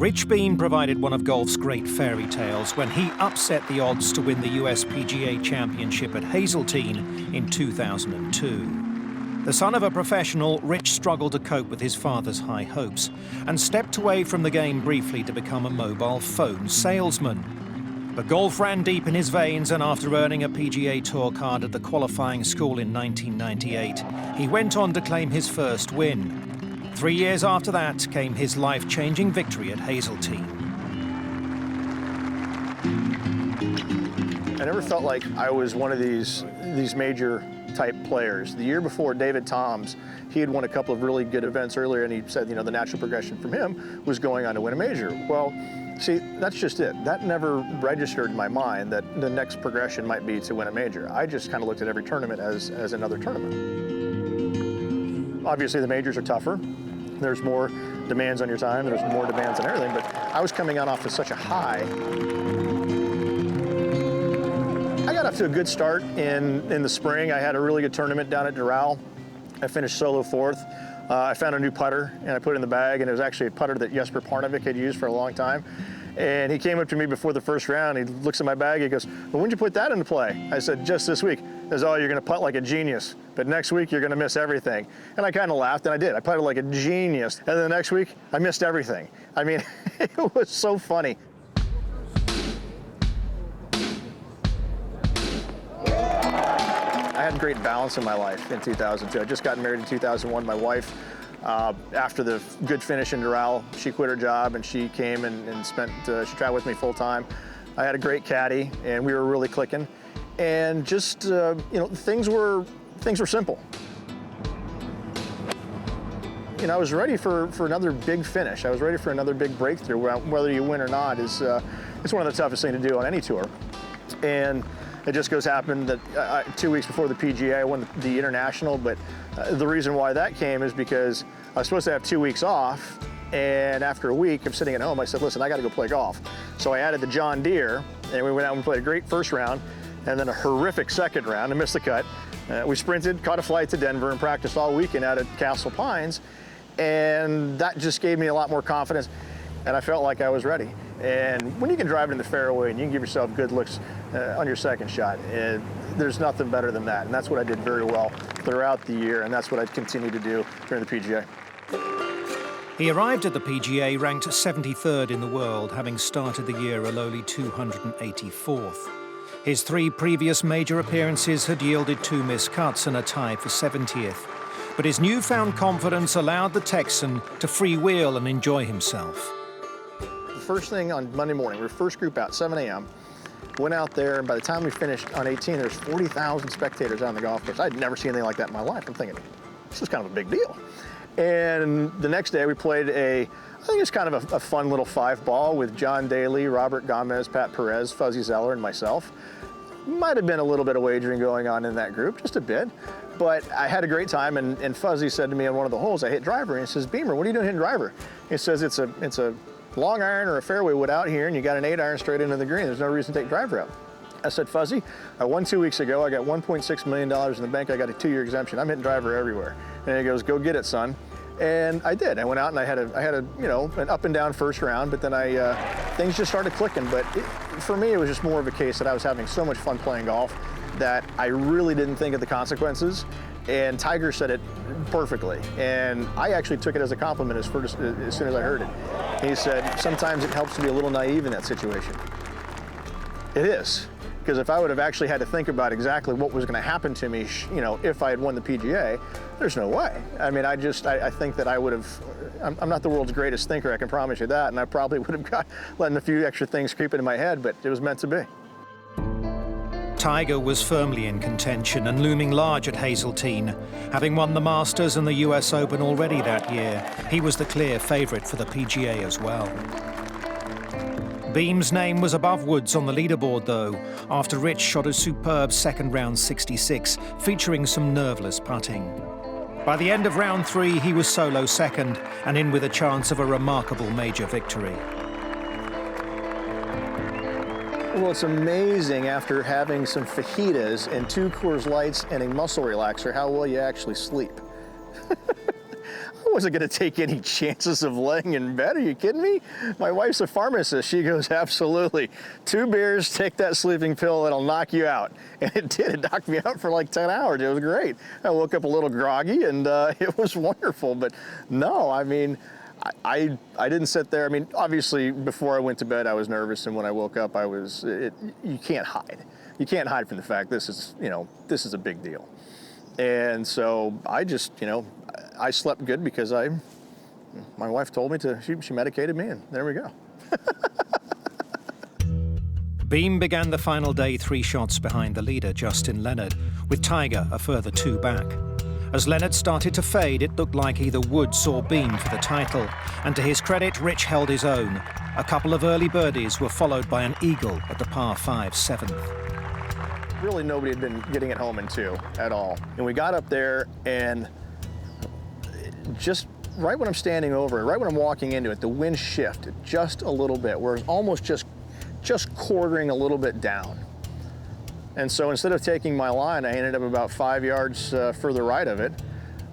Rich Beem provided one of golf's great fairy tales when he upset the odds to win the US PGA Championship at Hazeltine in 2002. The son of a professional, Rich struggled to cope with his father's high hopes and stepped away from the game briefly to become a mobile phone salesman. But golf ran deep in his veins, and after earning a PGA Tour card at the qualifying school in 1998, he went on to claim his first win. 3 years after that came his life-changing victory at Hazeltine. I never felt like I was one of these major type players. The year before, David Toms, he had won a couple of really good events earlier, and he said, the natural progression from him was going on to win a major. Well, see, that's just it. That never registered in my mind that the next progression might be to win a major. I just kind of looked at every tournament as another tournament. Obviously, the majors are tougher. There's more demands on your time, there's more demands on everything, but I was coming on off of such a high. I got off to a good start in the spring. I had a really good tournament down at Doral. I finished solo fourth. I found a new putter and I put it in the bag, and it was actually a putter that Jesper Parnevik had used for a long time. And he came up to me before the first round, he looks at my bag, he goes, well, when'd you put that into play? I said, just this week. He goes, oh, you're gonna putt like a genius, but next week you're gonna miss everything. And I kind of laughed, and I did. I putted like a genius. And then the next week, I missed everything. I mean, it was so funny. I had great balance in my life in 2002. I just got married in 2001. My wife, after the good finish in Doral, she quit her job and she came and she traveled with me full time. I had a great caddy and we were really clicking. And just, things were simple. I was ready for another big finish. I was ready for another big breakthrough. Whether you win or not is it's one of the toughest things to do on any tour. And it just goes happen that 2 weeks before the PGA, I won the International, but the reason why that came is because I was supposed to have 2 weeks off, and after a week, I'm sitting at home, I said, listen, I gotta go play golf. So I added the John Deere, and we went out and played a great first round, and then a horrific second round, and missed the cut. We sprinted, caught a flight to Denver, and practiced all weekend out at Castle Pines, and that just gave me a lot more confidence, and I felt like I was ready. And when you can drive it in the fairway and you can give yourself good looks on your second shot, there's nothing better than that. And that's what I did very well throughout the year, and that's what I'd continue to do during the PGA. He arrived at the PGA ranked 73rd in the world, having started the year a lowly 284th. His 3 previous major appearances had yielded 2 missed cuts and a tie for 70th. But his newfound confidence allowed the Texan to freewheel and enjoy himself. First thing on Monday morning, we were first group out, 7 a.m. Went out there, and by the time we finished on 18, there's 40,000 spectators on the golf course. I'd never seen anything like that in my life. I'm thinking, this is kind of a big deal. And the next day we played I think it's kind of a fun little 5-ball with John Daly, Robert Gomez, Pat Perez, Fuzzy Zeller, and myself. Might have been a little bit of wagering going on in that group, just a bit. But I had a great time, and Fuzzy said to me on one of the holes, I hit driver, and he says, Beamer, what are you doing hitting driver? He says, it's a long iron or a fairway wood out here, and you got an 8-iron straight into the green. There's no reason to take driver out. I said, Fuzzy, I won 2 weeks ago. I got $1.6 million in the bank. I got a 2-year exemption. I'm hitting driver everywhere. And he goes, go get it, son. And I did. I went out and I had an up and down first round, but then things just started clicking. But for me, it was just more of a case that I was having so much fun playing golf that I really didn't think of the consequences. And Tiger said it perfectly. And I actually took it as a compliment as soon as I heard it. He said, sometimes it helps to be a little naive in that situation. It is. Because if I would have actually had to think about exactly what was going to happen to me, if I had won the PGA, there's no way. I mean, I think that I would have, I'm not the world's greatest thinker, I can promise you that, and I probably would have letting a few extra things creep into my head, but it was meant to be. Tiger was firmly in contention and looming large at Hazeltine. Having won the Masters and the US Open already that year, he was the clear favourite for the PGA as well. Beem's name was above Woods on the leaderboard, though, after Rich shot a superb second round 66, featuring some nerveless putting. By the end of round 3, he was solo second and in with a chance of a remarkable major victory. Well, it's amazing after having some fajitas and 2 Coors Lights and a muscle relaxer how well you actually sleep. I wasn't going to take any chances of laying in bed. Are you kidding me? My wife's a pharmacist. She goes, absolutely. 2 beers, take that sleeping pill, it'll knock you out. And it did. It knocked me out for like 10 hours. It was great. I woke up a little groggy, and it was wonderful. But no, I mean, I didn't sit there. I mean, obviously, before I went to bed, I was nervous, and when I woke up, you can't hide. You can't hide from the fact this is a big deal. And so I just, I slept good because my wife told me to, she medicated me, and there we go. Beem began the final day 3 shots behind the leader, Justin Leonard, with Tiger a further 2 back. As Leonard started to fade, it looked like either Woods or Beem for the title, and to his credit, Rich held his own. A couple of early birdies were followed by an eagle at the par 5 7th. Really, nobody had been getting it home in 2 at all. And we got up there, and just right when I'm standing over it, right when I'm walking into it, the wind shifted just a little bit, where it's almost just quartering a little bit down. And so instead of taking my line, I ended up about 5 yards further right of it,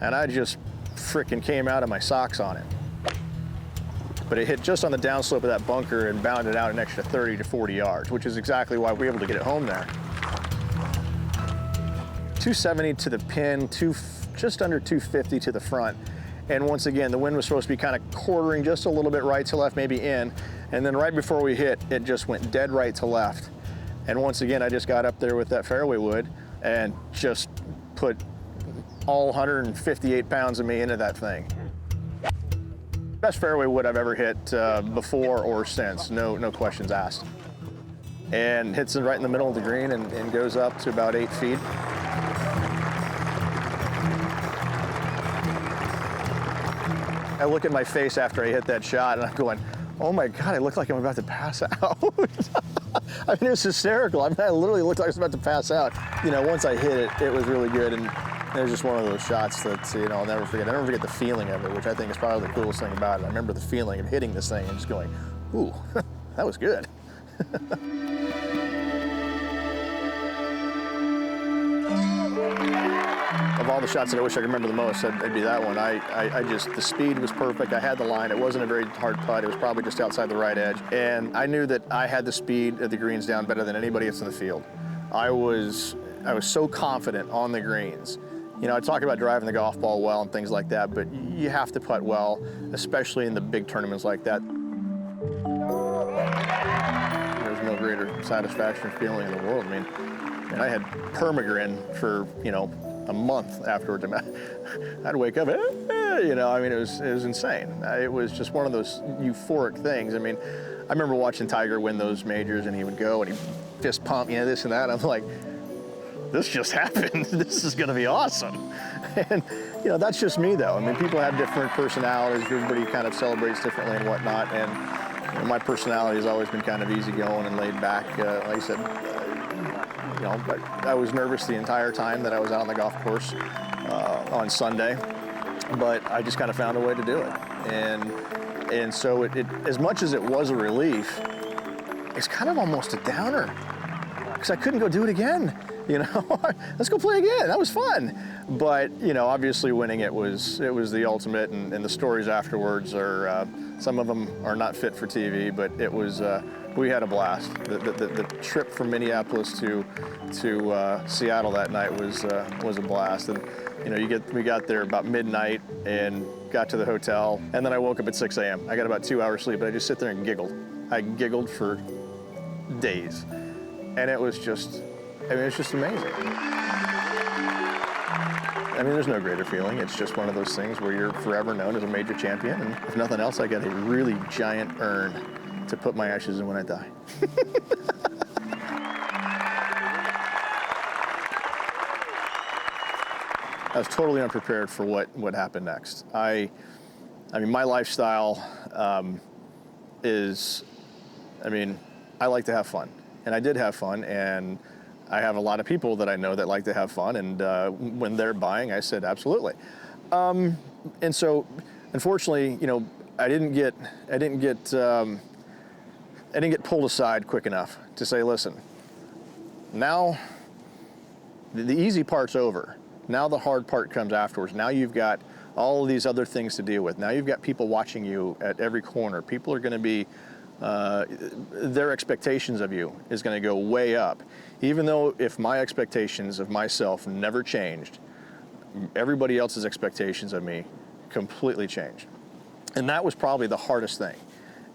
and I just frickin' came out of my socks on it. But it hit just on the downslope of that bunker and bounded out an extra 30 to 40 yards, which is exactly why we were able to get it home there. 270 to the pin, just under 250 to the front. And once again, the wind was supposed to be kind of quartering just a little bit right to left, maybe in. And then right before we hit, it just went dead right to left. And once again, I just got up there with that fairway wood and just put all 158 pounds of me into that thing. Best fairway wood I've ever hit before or since, no questions asked. And hits it right in the middle of the green and goes up to about 8 feet. I look at my face after I hit that shot, and I'm going, oh my God, I look like I'm about to pass out. I mean, it was hysterical. I mean, I literally looked like I was about to pass out. Once I hit it, it was really good, and it was just one of those shots that, I'll never forget. I never forget the feeling of it, which I think is probably the coolest thing about it. I remember the feeling of hitting this thing and just going, ooh, that was good. Of all the shots that I wish I could remember the most, it'd be that one. The speed was perfect. I had the line. It wasn't a very hard putt. It was probably just outside the right edge. And I knew that I had the speed of the greens down better than anybody else in the field. I was so confident on the greens. I talk about driving the golf ball well and things like that, but you have to putt well, especially in the big tournaments like that. There's no greater satisfaction feeling in the world. I mean, I had permagrin for, a month afterwards. I'd wake up, I mean, it was insane. It was just one of those euphoric things. I mean, I remember watching Tiger win those majors, and he would go and he'd fist pump, this and that. I'm like, this just happened. This is going to be awesome. And, that's just me, though. I mean, people have different personalities. Everybody kind of celebrates differently and whatnot. And my personality has always been kind of easygoing and laid back. Like I said, but I was nervous the entire time that I was out on the golf course on Sunday, but I just kind of found a way to do it. And so it as much as it was a relief, it's kind of almost a downer because I couldn't go do it again. Let's go play again. That was fun. But, obviously winning it was the ultimate, and the stories afterwards are, some of them are not fit for TV, but it was, we had a blast. The trip from Minneapolis to Seattle that night was a blast. And, we got there about midnight and got to the hotel, and then I woke up at 6 a.m. I got about 2 hours sleep, but I just sit there and giggled. I giggled for days. And it was just amazing. I mean, there's no greater feeling. It's just one of those things where you're forever known as a major champion, and if nothing else, I got a really giant urn to put my ashes in when I die. I was totally unprepared for what happened next. I mean, my lifestyle I like to have fun, and I did have fun, and I have a lot of people that I know that like to have fun, and when they're buying, I said absolutely. And so, unfortunately, I didn't get pulled aside quick enough to say, listen, now the easy part's over. Now the hard part comes afterwards. Now you've got all of these other things to deal with. Now you've got people watching you at every corner. People are going to be, their expectations of you is going to go way up. Even though if my expectations of myself never changed, everybody else's expectations of me completely changed. And that was probably the hardest thing.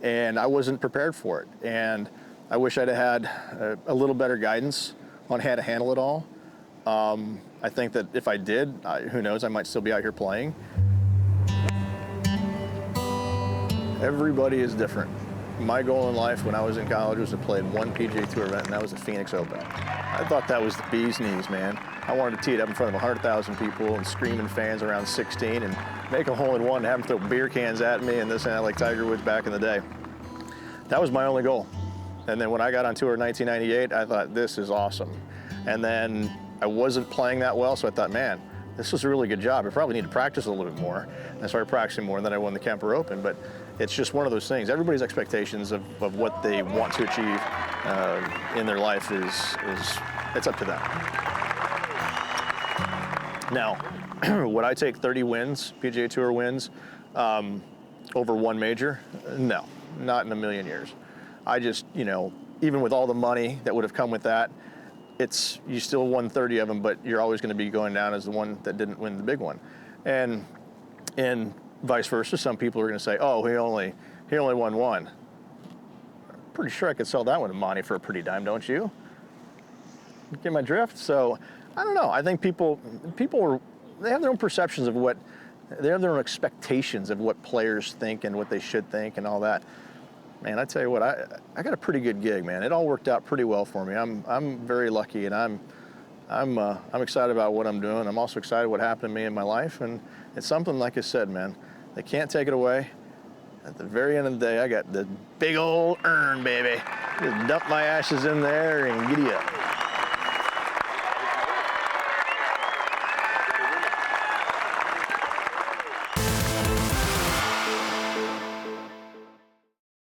And I wasn't prepared for it. And I wish I'd have had a little better guidance on how to handle it all. I think that if I did, who knows, I might still be out here playing. Everybody is different. My goal in life when I was in college was to play in one PGA Tour event, and that was the Phoenix Open. I thought that was the bee's knees, man. I wanted to tee it up in front of 100,000 people and screaming fans around 16 and make a hole-in-one and have them throw beer cans at me and this and that like Tiger Woods back in the day. That was my only goal. And then when I got on tour in 1998, I thought, this is awesome. And then I wasn't playing that well, so I thought, man, this was a really good job. I probably need to practice a little bit more. And I started practicing more, and then I won the Kemper Open. But it's just one of those things. Everybody's expectations of what they want to achieve in their life it's up to them. Now, would I take 30 wins, PGA Tour wins, over one major? No, not in a million years. I just, even with all the money that would have come with that, you still won 30 of them, but you're always going to be going down as the one that didn't win the big one. And vice versa, some people are going to say, oh, he only won one. I'm pretty sure I could sell that one to Monty for a pretty dime, don't you? Get my drift? So, I don't know. I think people they have their own perceptions of they have their own expectations of what players think and what they should think and all that. Man, I tell you what, I got a pretty good gig, man. It all worked out pretty well for me. I'm very lucky, and I'm excited about what I'm doing. I'm also excited what happened to me in my life, and it's something, like I said, man, they can't take it away. At the very end of the day, I got the big old urn, baby. Just dump my ashes in there and giddy up.